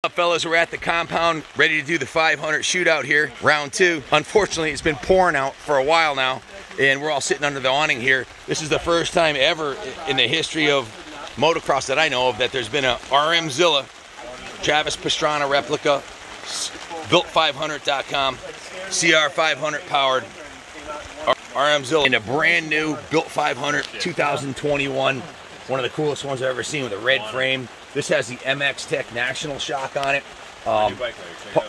What's up, fellas? We're at the compound ready to do the 500 shootout here, round 2. Unfortunately, it's been pouring out for a while now, and we're all sitting under the awning here. This is the first time ever in the history of motocross that I know of that there's been a Rm-Zilla Travis Pastrana replica, built500.com, CR500 powered Rm-Zilla in a brand new Built 500 2021. One of the coolest ones I've ever seen with a red frame. This has the MX Tech National shock on it.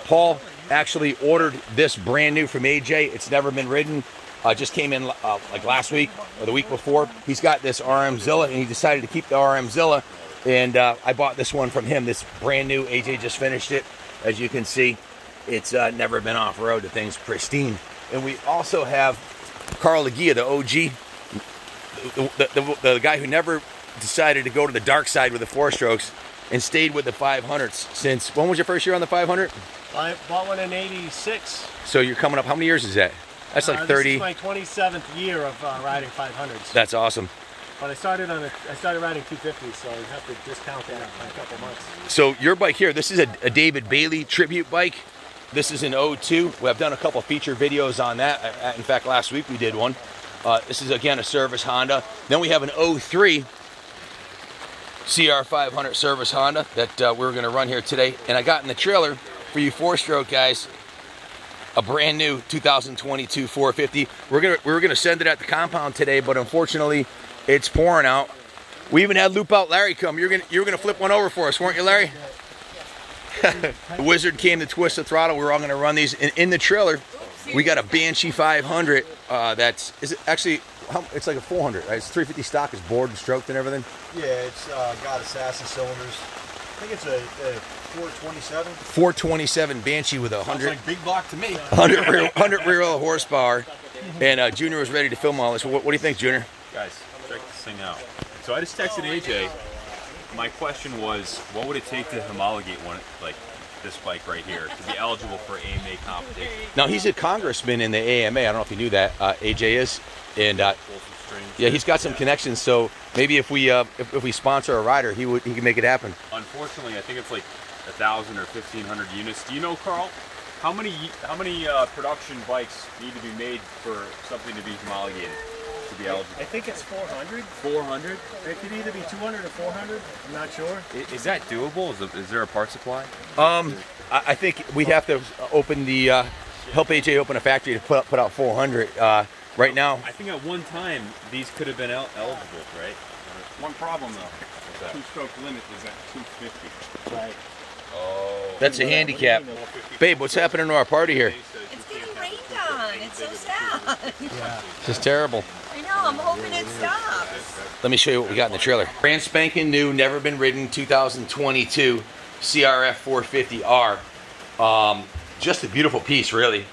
Paul actually ordered this brand new from AJ. It's never been ridden. Just came in like last week or the week before. He's got this Rm-Zilla and he decided to keep the Rm-Zilla. And I bought this one from him, this brand new. AJ just finished it. As you can see, it's never been off-road. The thing's pristine. And we also have Carl Legia, the OG, the guy who never decided to go to the dark side with the 4-strokes and stayed with the 500s since, when was your first year on the 500? I bought one in '86. So you're coming up, how many years is that? That's like 30. This is my 27th year of riding 500s. That's awesome. But I started riding 250s, so you have to discount that by a couple months. So your bike here, this is a David Bailey tribute bike. This is an 02. I've done a couple feature videos on that. In fact, last week we did one. This is again a service Honda. Then we have an 03 CR500 service Honda that we're going to run here today. And I got in the trailer for you 4-stroke guys a brand new 2022 450. We were gonna send it at the compound today, but unfortunately it's pouring out. We even had Loop Out Larry come. You were gonna flip one over for us, weren't you, Larry? The wizard came to twist the throttle. We're all gonna run these in the trailer. We got a Banshee 500. Is it actually? It's like a 400, right? It's 350 stock. It's bored and stroked and everything. Yeah, it's got assassin cylinders. I think it's a 427. 427 Banshee with 100. Sounds like big block to me. 100 rear horsepower. And Junior was ready to film all this. What do you think, Junior? Guys, check this thing out. So I just texted AJ. My question was, what would it take to homologate one like this bike right here to be eligible for AMA competition? Now he's a congressman in the AMA. I don't know if you knew that. AJ is, and yeah, he's got some connections. So maybe if we sponsor a rider, he can make it happen. Unfortunately, I think it's like 1,000 or 1,500 units. Do you know, Carl? How many production bikes need to be made for something to be homologated to be eligible? I think it's 400. 400? It could either be 200 or 400. I'm not sure. Is that doable? Is there a part supply? I think we'd have to open the help AJ open a factory to put out 400. Right now, I think at one time these could have been eligible, right? One problem though. Two-stroke limit is at 250. Right. Oh. That's a handicap. Babe, what's happening to our party here? It's getting rained on. It's so sad. Yeah. This is terrible. I know. I'm hoping it stops. Let me show you what we got in the trailer. Brand spanking new, never been ridden, 2022 CRF450R. Just a beautiful piece, really.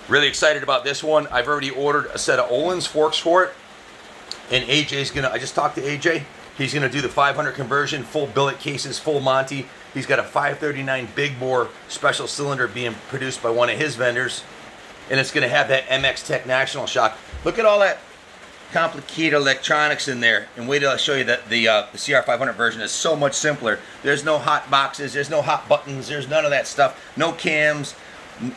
Really excited about this one. I've already ordered a set of Öhlins forks for it. And AJ's gonna, I just talked to AJ. He's gonna do the 500 conversion, full billet cases, full Monty. He's got a 539 big bore special cylinder being produced by one of his vendors. And it's gonna have that MX Tech National shock. Look at all that complicated electronics in there. And wait till I show you that the CR500 version is so much simpler. There's no hot boxes, there's no hot buttons, there's none of that stuff. No cams,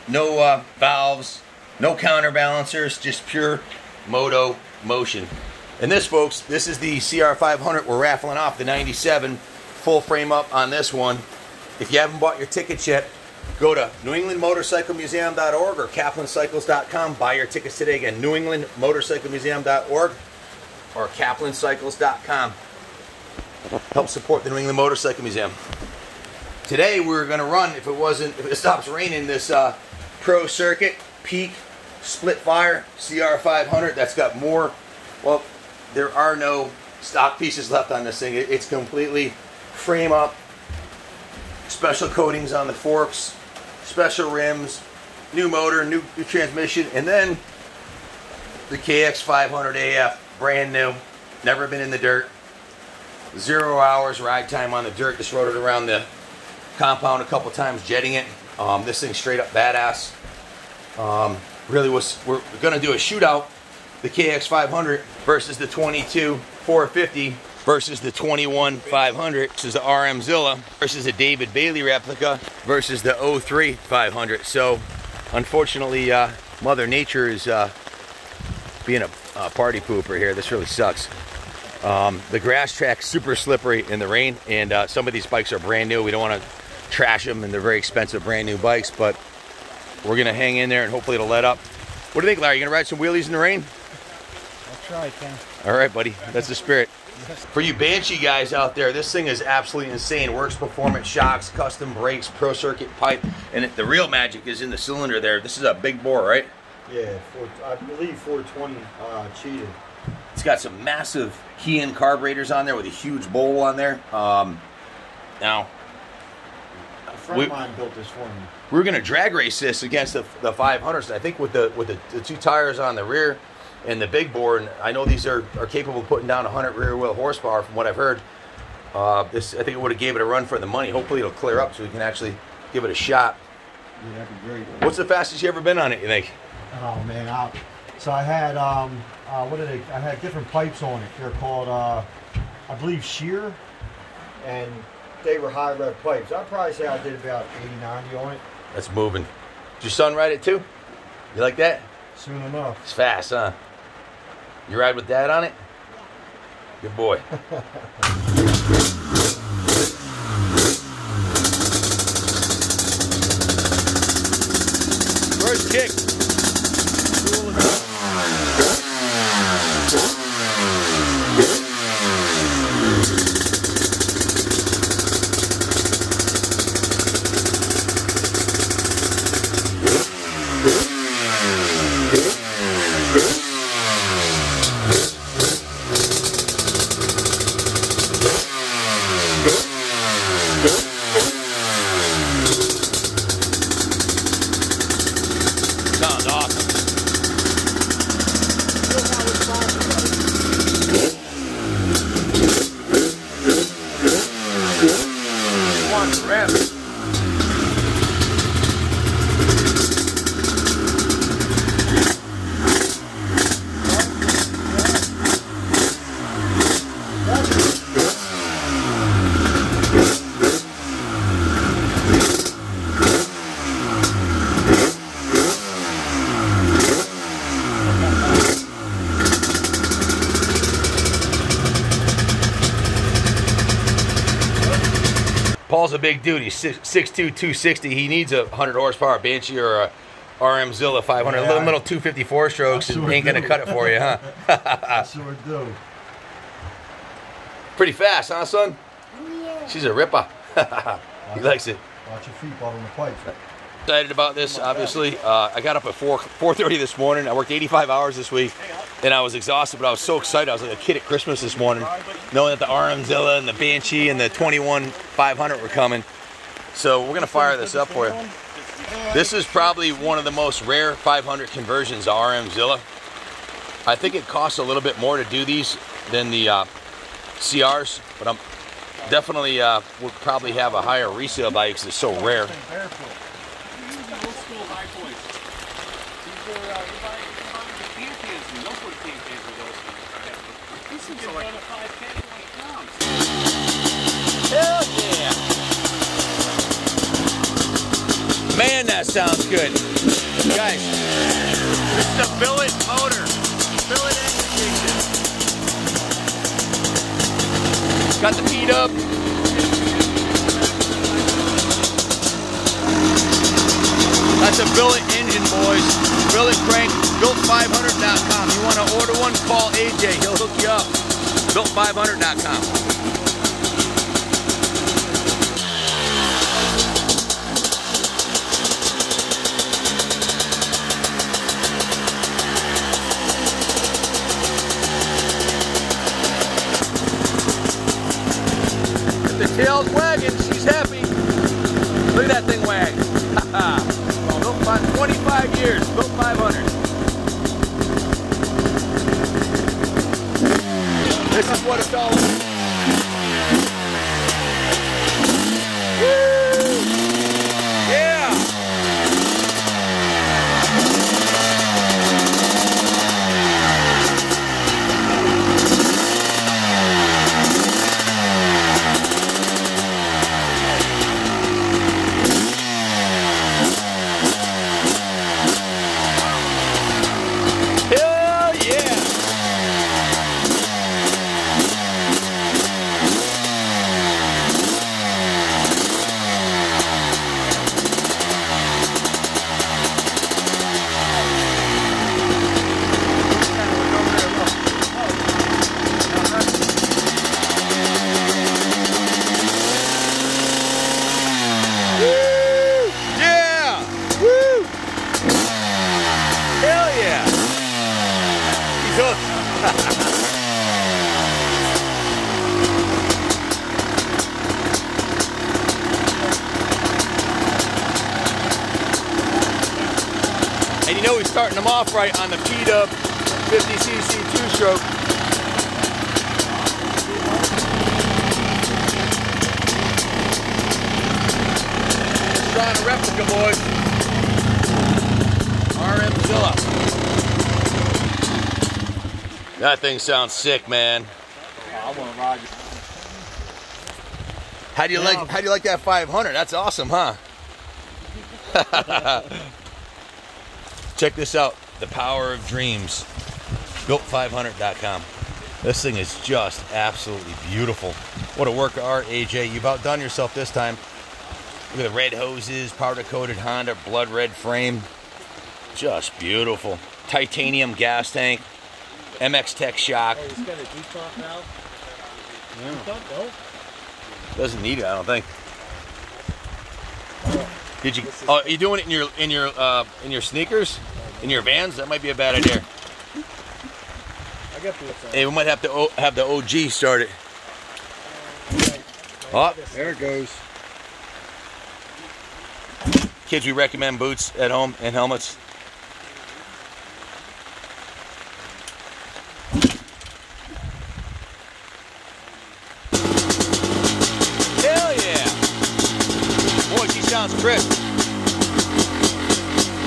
no valves, no counterbalancers, just pure moto motion. And this, folks, this is the CR500 we're raffling off, the 97, full frame up on this one. If you haven't bought your tickets yet, go to NewEnglandMotorcycleMuseum.org or KaplanCycles.com. Buy your tickets today. Again, NewEnglandMotorcycleMuseum.org or KaplanCycles.com. Help support the New England Motorcycle Museum. Today we're going to run, if it stops raining, this Pro Circuit Peak Split Fire CR500. That's got more, well, there are no stock pieces left on this thing. It's completely frame up, special coatings on the forks, special rims, new motor, new transmission, and then the KX500AF, brand new, never been in the dirt. 0 hours ride time on the dirt. Just rode it around the compound a couple times, jetting it. This thing's straight up badass. Really we're gonna do a shootout, the KX500 versus the 22 450 versus the 21-500, versus the Rm-Zilla, versus the David Bailey replica, versus the 03-500. So, unfortunately, Mother Nature is being a party pooper here. This really sucks. The grass track's super slippery in the rain, and some of these bikes are brand new. We don't want to trash them, and they're very expensive brand new bikes, but we're gonna hang in there and hopefully it'll let up. What do you think, Larry? You gonna ride some wheelies in the rain? I'll try, Ken. All right, buddy. That's the spirit. For you Banshee guys out there, this thing is absolutely insane. Works performance shocks, custom brakes, pro circuit pipe, and the real magic is in the cylinder there. This is a big bore, right? Yeah, I believe 420 cheated. It's got some massive key-in carburetors on there with a huge bowl on there. Now, a friend of mine built this for me. We're gonna drag race this against the 500s. I think with the two tires on the rear and the big bore, and I know these are capable of putting down 100 rear wheel horsepower from what I've heard. I think it would have gave it a run for the money. Hopefully it'll clear up so we can actually give it a shot. Yeah, that'd be great. What's the fastest you ever been on it, you think? Oh man, so I had I had different pipes on it. They're called I believe shear, and they were high rev pipes. I'd probably say I did about 80-90 on it. That's moving. Did your son ride it too? You like that? Soon enough. It's fast, huh? You ride with Dad on it? Good boy. First kick. Sounds awesome. One rep. Paul's a big dude. He's 6'2", 260. He needs a 100 horsepower Banshee or a Rm-Zilla 500. Yeah. Little 254 strokes ain't gonna cut it for you, huh? I sure do. Pretty fast, huh, son? Yeah. She's a ripper. He likes it. Watch your feet while on the pipes. Excited about this, obviously. I got up at 4:30 this morning. I worked 85 hours this week, and I was exhausted, but I was so excited. I was like a kid at Christmas this morning, knowing that the Rm-Zilla and the Banshee and the 21-500 were coming. So we're gonna fire this up for you. This is probably one of the most rare 500 conversions of Rm-Zilla. I think it costs a little bit more to do these than the CRs, but I'm definitely would probably have a higher resale value because it's so rare. Hell yeah! Man, that sounds good. Guys, this is a billet motor. Billet engine. Got the feet up. That's a billet engine, boys. Billet crank, built500.com. You want to order one, call AJ. He'll hook you up. Built500.com. If the tail's wagging, she's happy. Look at that thing wag. Built 25 years, built 500. This is what it's all about. Woo! Yeah! And you know he's starting them off right on the P-Dub 50cc two-stroke. Trying a replica, boys. Rm-Zilla. That thing sounds sick, man. I want to ride. How do you like that 500? That's awesome, huh? Check this out. The power of dreams. Built500.com. This thing is just absolutely beautiful. What a work of art, AJ. You've outdone yourself this time. Look at the red hoses, powder-coated Honda, blood red frame. Just beautiful. Titanium gas tank. MX Tech shock. Oh, he's got a decomp now? Yeah. Decomp? No? Doesn't need it, I don't think. Did you? Oh, are you doing it in your sneakers, in your Vans? That might be a bad idea. I got boots on. Hey, we might have to have the OG start it. Oh, There it goes. kids, we recommend boots at home and helmets. Hell yeah! Boy, she sounds crisp.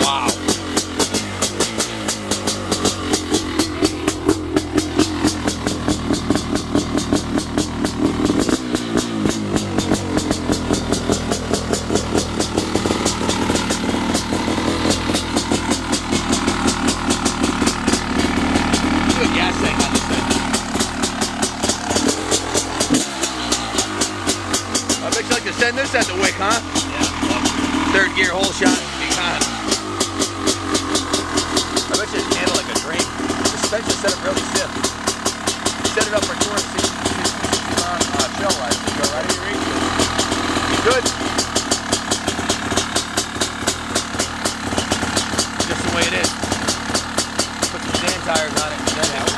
Wow. Good gas tank on this thing. I bet you like to send this at the wick, huh? Yeah. Third gear hole shot. Big time. I bet you it can handle like a drain. The suspension set up really stiff. Set it up for 260 pound trail ride. You go right in your radio. Good. Just the way it is. Put some sand tires on it and then out.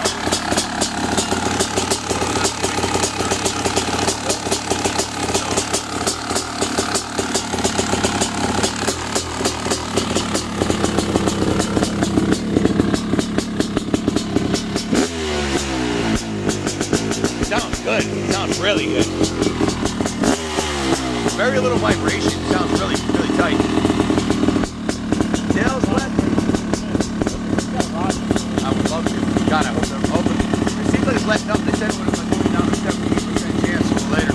Sounds good. Sounds really good. Very little vibration. Sounds really, really tight. Nails wet. I would love to. God, I hope they're open. It seems like it's letting up. They said it would have been going down to 70% chance a little later.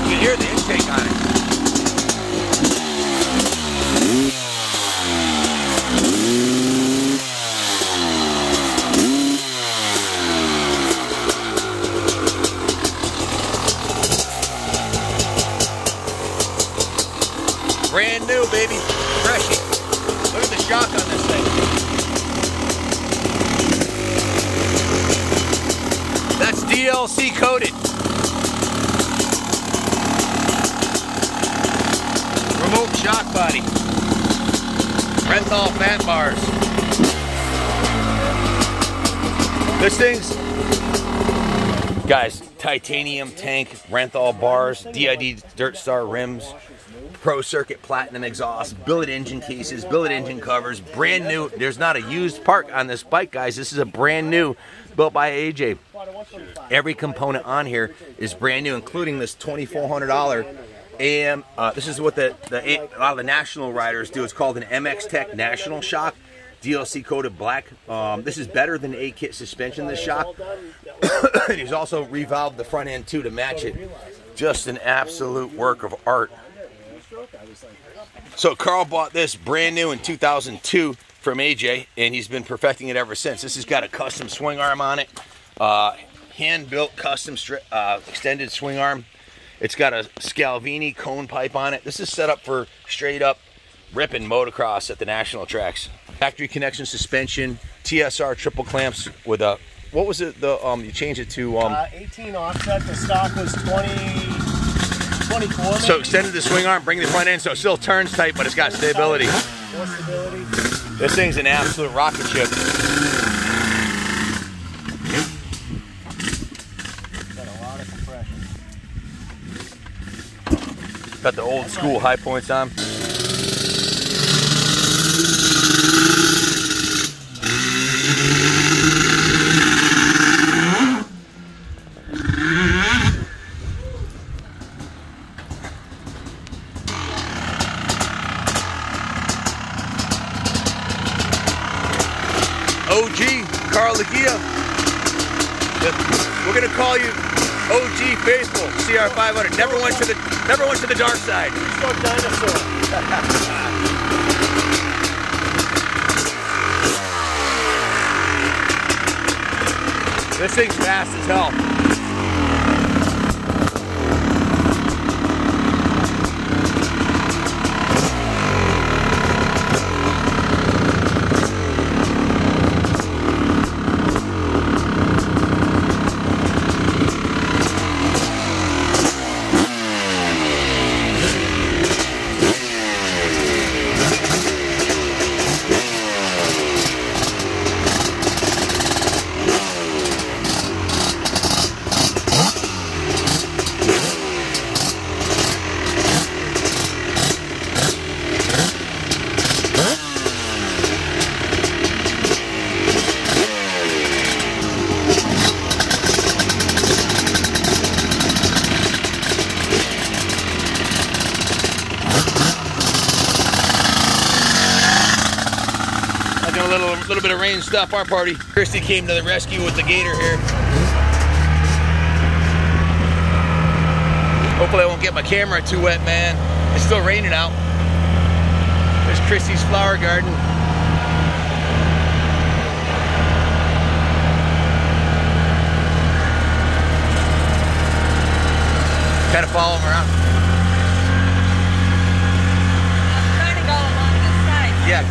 You can hear the intake on it. Brand new, baby. Freshy. Look at the shock on this thing. That's DLC coated. Remote shock body. Renthal fan bars. This thing's, guys, titanium tank, Renthal bars, DID Dirt Star rims, Pro Circuit Platinum exhaust, billet engine cases, billet engine covers, brand new. There's not a used part on this bike, guys. This is a brand new, built by AJ. Every component on here is brand new, including this $2,400 AM. This is what a lot of the national riders do. It's called an MX Tech National Shock, DLC coated black. This is better than A-kit suspension, this shock. And he's also revolved the front end too to match it. Just an absolute work of art. So Carl bought this brand new in 2002 from AJ, and he's been perfecting it ever since. This has got a custom swing arm on it, hand-built custom extended swing arm. It's got a Scalvini cone pipe on it. This is set up for straight up ripping motocross at the national tracks. Factory connection suspension, TSR triple clamps with a, what was it? The you changed it to 18 offset. The stock was 24. So extended the swing arm, bring the front end, so it still turns tight, but it's got stability. More stability. This thing's an absolute rocket ship. Got a lot of compression. Got the old school high points on. OG, Carl Lagia. We're gonna call you OG faithful, CR500. Never went to the dark side. So dinosaur. This thing's fast as hell. A little bit of rain stop our party. Christy came to the rescue with the gator here. Hopefully I won't get my camera too wet, man. It's still raining out. There's Christy's flower garden. Kind of follow him around. I'm trying to go along this side. Yeah.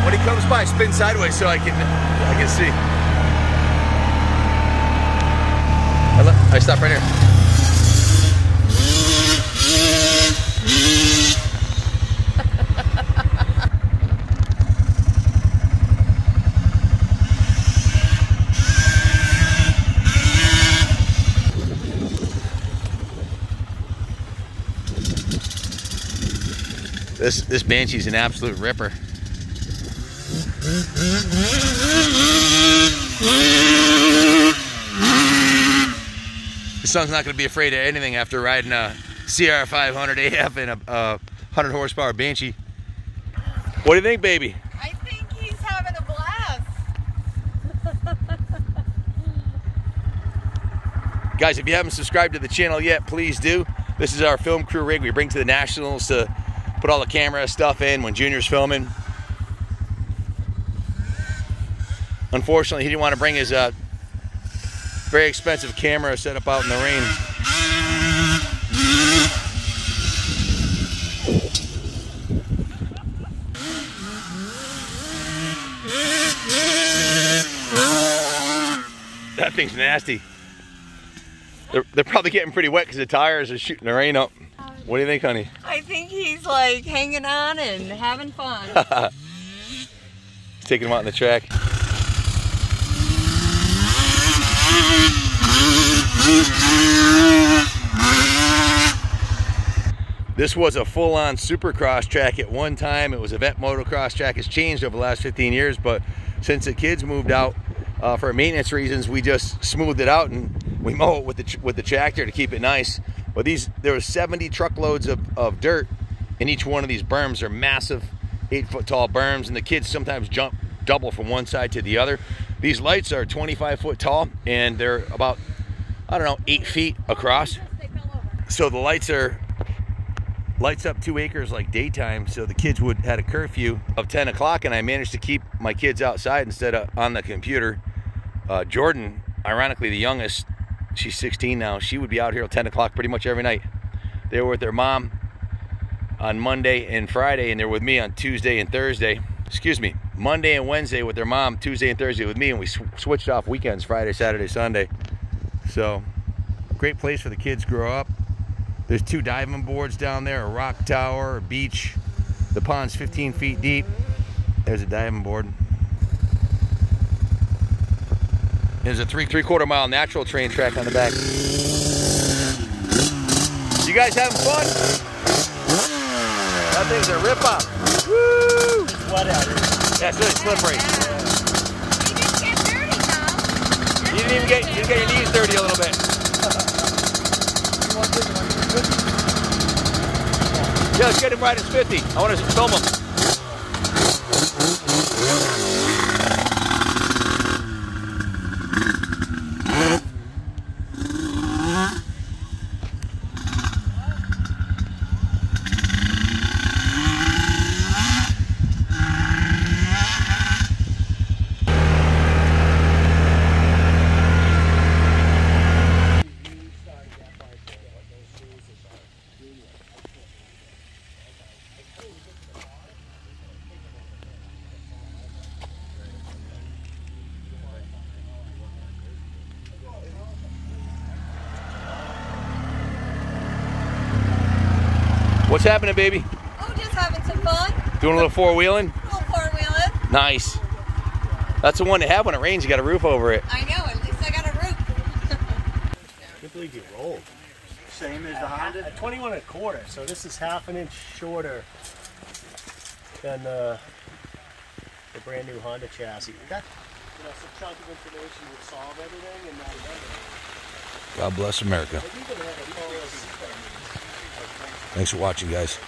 When he comes by, spin sideways so I can see. I stop right here. This Banshee's an absolute ripper. This son's not going to be afraid of anything after riding a CR500AF and a 100 horsepower Banshee. What do you think, baby? I think he's having a blast. Guys, if you haven't subscribed to the channel yet, please do. This is our film crew rig we bring to the Nationals to put all the camera stuff in when Junior's filming. Unfortunately, he didn't want to bring his very expensive camera set up out in the rain. That thing's nasty. They're probably getting pretty wet because the tires are shooting the rain up. What do you think, honey? I think he's like hanging on and having fun. He's taking them out on the track. This was a full-on supercross track at one time. It was a vet motocross track. It's changed over the last 15 years, but since the kids moved out for maintenance reasons, we just smoothed it out and we mow it with the tractor to keep it nice. But there was 70 truckloads of dirt in each one of these berms. They're massive 8-foot tall berms, and the kids sometimes jump double from one side to the other. These lights are 25 foot tall and they're about, I don't know, 8 feet across. So the lights are lights up 2 acres like daytime, so the kids had a curfew of 10 o'clock, and I managed to keep my kids outside instead of on the computer. Jordan, ironically the youngest, she's 16 now, she would be out here at 10 o'clock pretty much every night. They were with their mom on Monday and Friday, and they're with me on Tuesday and Thursday. Excuse me, Monday and Wednesday with their mom, Tuesday and Thursday with me, and we switched off weekends, Friday, Saturday, Sunday. So, great place for the kids to grow up. There's 2 diving boards down there, a rock tower, a beach. The pond's 15 feet deep. There's a diving board. There's a 3/4 mile natural train track on the back. You guys having fun? That thing's a rip-off. Woo! It's wet out here. Yeah, it's really slippery. You didn't get dirty, though. You didn't get your knees dirty a little bit. Yeah, let's get him right at 50. I want to film him. What's happening, baby? Oh, just having some fun. Doing a little four-wheeling? A little four-wheeling. Nice. That's the one to have when it rains. You got a roof over it. I know, at least I got a roof. I can't believe you rolled. Same as the Honda? At 21 1/4, so this is half an inch shorter than the brand new Honda chassis. That, some chunk of information would solve everything and not everything. God bless America. Thanks for watching, guys.